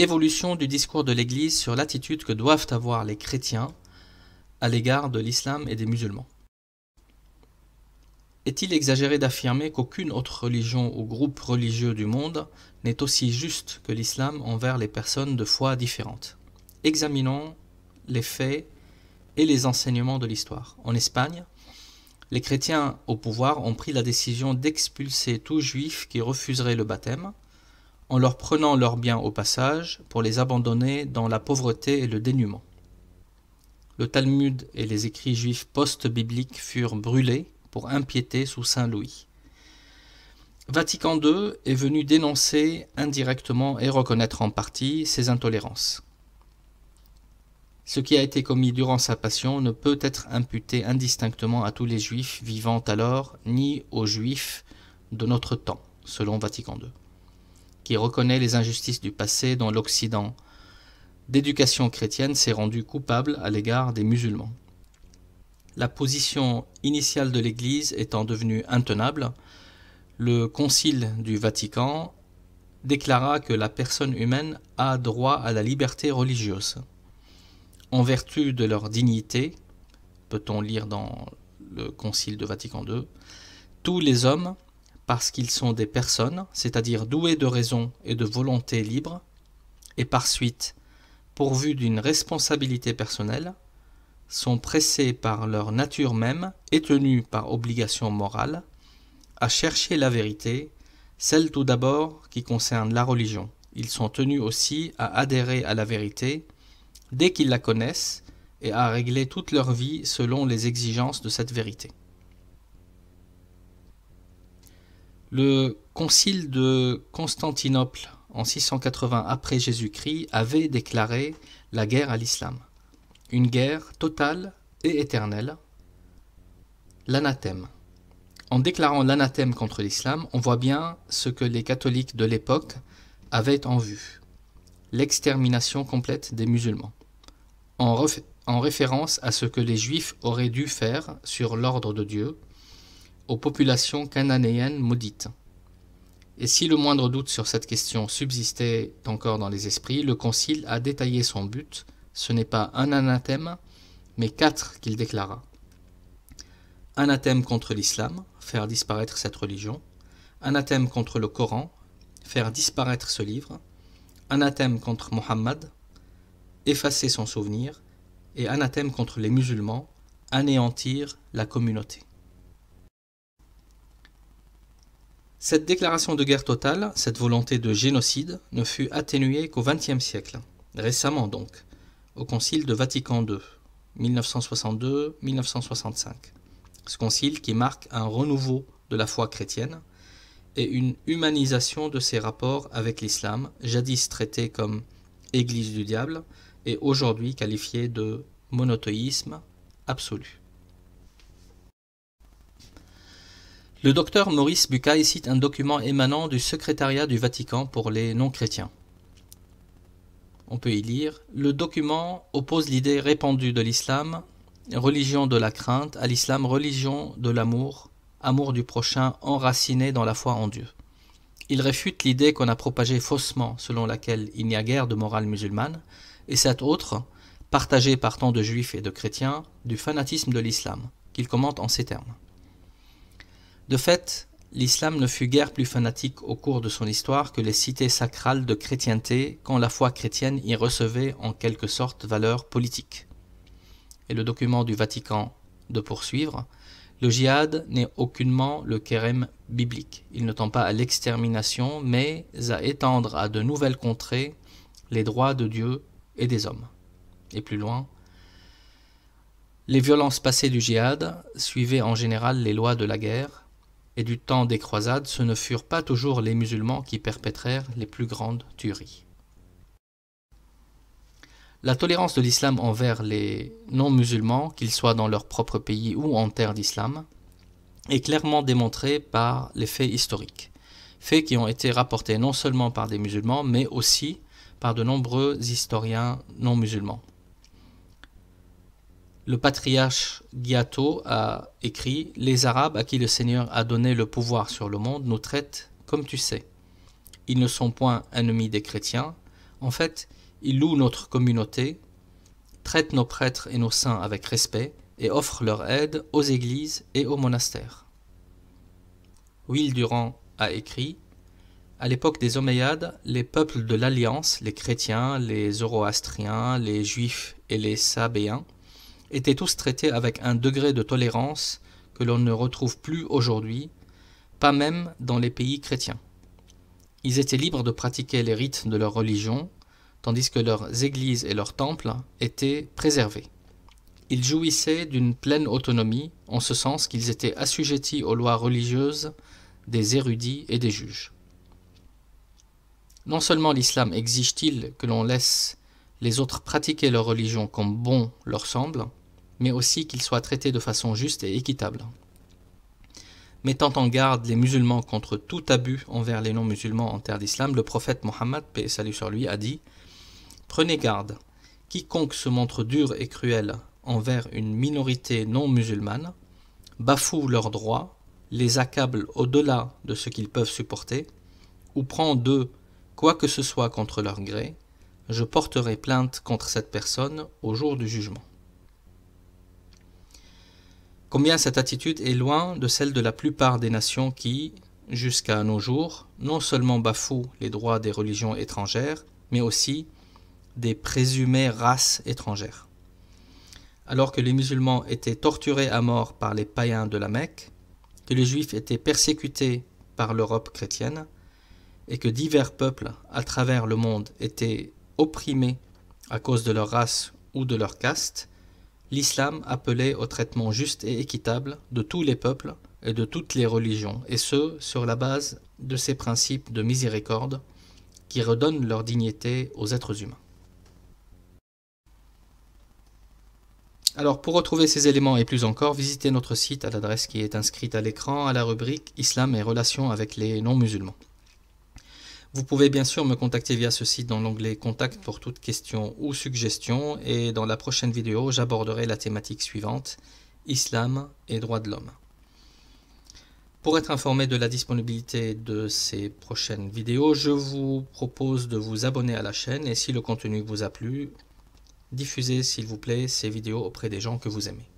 Évolution du discours de l'Église sur l'attitude que doivent avoir les chrétiens à l'égard de l'islam et des musulmans. Est-il exagéré d'affirmer qu'aucune autre religion ou groupe religieux du monde n'est aussi juste que l'islam envers les personnes de foi différentes? Examinons les faits et les enseignements de l'histoire. En Espagne, les chrétiens au pouvoir ont pris la décision d'expulser tout juif qui refuserait le baptême, en leur prenant leurs biens au passage pour les abandonner dans la pauvreté et le dénuement. Le Talmud et les écrits juifs post-bibliques furent brûlés pour impiété sous Saint Louis. Vatican II est venu dénoncer indirectement et reconnaître en partie ces intolérances. Ce qui a été commis durant sa passion ne peut être imputé indistinctement à tous les juifs vivant alors, ni aux juifs de notre temps, selon Vatican II, qui reconnaît les injustices du passé dont l'Occident d'éducation chrétienne s'est rendu coupable à l'égard des musulmans. La position initiale de l'Église étant devenue intenable, le Concile du Vatican déclara que la personne humaine a droit à la liberté religieuse. En vertu de leur dignité, peut-on lire dans le Concile de Vatican II, tous les hommes, parce qu'ils sont des personnes, c'est-à-dire doués de raison et de volonté libre, et par suite pourvus d'une responsabilité personnelle, sont pressés par leur nature même et tenus par obligation morale à chercher la vérité, celle tout d'abord qui concerne la religion. Ils sont tenus aussi à adhérer à la vérité dès qu'ils la connaissent et à régler toute leur vie selon les exigences de cette vérité. Le concile de Constantinople en 680 après Jésus-Christ avait déclaré la guerre à l'islam. Une guerre totale et éternelle, l'anathème. En déclarant l'anathème contre l'islam, on voit bien ce que les catholiques de l'époque avaient en vue, l'extermination complète des musulmans, en référence à ce que les juifs auraient dû faire sur l'ordre de Dieu aux populations cananéennes maudites. Et si le moindre doute sur cette question subsistait encore dans les esprits, le Concile a détaillé son but. Ce n'est pas un anathème, mais 4 qu'il déclara. Anathème contre l'islam, faire disparaître cette religion. Anathème contre le Coran, faire disparaître ce livre. Anathème contre Mohammed, effacer son souvenir. Et anathème contre les musulmans, anéantir la communauté. Cette déclaration de guerre totale, cette volonté de génocide, ne fut atténuée qu'au XXe siècle, récemment donc, au Concile de Vatican II, 1962-1965. Ce concile qui marque un renouveau de la foi chrétienne et une humanisation de ses rapports avec l'islam, jadis traité comme Église du diable et aujourd'hui qualifié de monothéisme absolu. Le docteur Maurice Bucaille cite un document émanant du secrétariat du Vatican pour les non-chrétiens. On peut y lire « Le document oppose l'idée répandue de l'islam, religion de la crainte, à l'islam, religion de l'amour, amour du prochain enraciné dans la foi en Dieu. Il réfute l'idée qu'on a propagée faussement, selon laquelle il n'y a guère de morale musulmane, et cette autre, partagée par tant de juifs et de chrétiens, du fanatisme de l'islam, qu'il commente en ces termes. De fait, l'islam ne fut guère plus fanatique au cours de son histoire que les cités sacrales de chrétienté quand la foi chrétienne y recevait en quelque sorte valeur politique. » Et le document du Vatican de poursuivre, « Le djihad n'est aucunement le kérem biblique. Il ne tend pas à l'extermination, mais à étendre à de nouvelles contrées les droits de Dieu et des hommes. » Et plus loin, « Les violences passées du djihad suivaient en général les lois de la guerre, et du temps des croisades, ce ne furent pas toujours les musulmans qui perpétrèrent les plus grandes tueries. » La tolérance de l'islam envers les non-musulmans, qu'ils soient dans leur propre pays ou en terre d'islam, est clairement démontrée par les faits historiques. Faits qui ont été rapportés non seulement par des musulmans, mais aussi par de nombreux historiens non-musulmans. Le patriarche Giotto a écrit « Les Arabes à qui le Seigneur a donné le pouvoir sur le monde nous traitent comme tu sais. Ils ne sont point ennemis des chrétiens, En fait, ils louent notre communauté, traitent nos prêtres et nos saints avec respect et offrent leur aide aux églises et aux monastères. Will Durant a écrit: à l'époque des Omeyyades, les peuples de l'Alliance, les chrétiens, les zoroastriens, les juifs et les sabéens, étaient tous traités avec un degré de tolérance que l'on ne retrouve plus aujourd'hui, pas même dans les pays chrétiens. Ils étaient libres de pratiquer les rites de leur religion, tandis que leurs églises et leurs temples étaient préservés. Ils jouissaient d'une pleine autonomie, en ce sens qu'ils étaient assujettis aux lois religieuses des érudits et des juges. Non seulement l'islam exige-t-il que l'on laisse les autres pratiquer leur religion comme bon leur semble, mais aussi qu'ils soient traités de façon juste et équitable. Mettant en garde les musulmans contre tout abus envers les non-musulmans en terre d'islam, le prophète Mohammed, paix et salut sur lui, a dit: prenez garde, quiconque se montre dur et cruel envers une minorité non musulmane, bafoue leurs droits, les accable au-delà de ce qu'ils peuvent supporter, ou prend d'eux quoi que ce soit contre leur gré, je porterai plainte contre cette personne au jour du jugement. Combien cette attitude est loin de celle de la plupart des nations qui, jusqu'à nos jours, non seulement bafouent les droits des religions étrangères, mais aussi des présumées races étrangères. Alors que les musulmans étaient torturés à mort par les païens de la Mecque, que les juifs étaient persécutés par l'Europe chrétienne, et que divers peuples à travers le monde étaient opprimés à cause de leur race ou de leur caste, l'islam appelait au traitement juste et équitable de tous les peuples et de toutes les religions, et ce, sur la base de ces principes de miséricorde qui redonnent leur dignité aux êtres humains. Alors, pour retrouver ces éléments et plus encore, visitez notre site à l'adresse qui est inscrite à l'écran à la rubrique Islam et relations avec les non-musulmans. Vous pouvez bien sûr me contacter via ce site dans l'onglet Contact pour toute question ou suggestion, et dans la prochaine vidéo, j'aborderai la thématique suivante, Islam et droits de l'homme. Pour être informé de la disponibilité de ces prochaines vidéos, je vous propose de vous abonner à la chaîne, et si le contenu vous a plu, diffusez s'il vous plaît ces vidéos auprès des gens que vous aimez.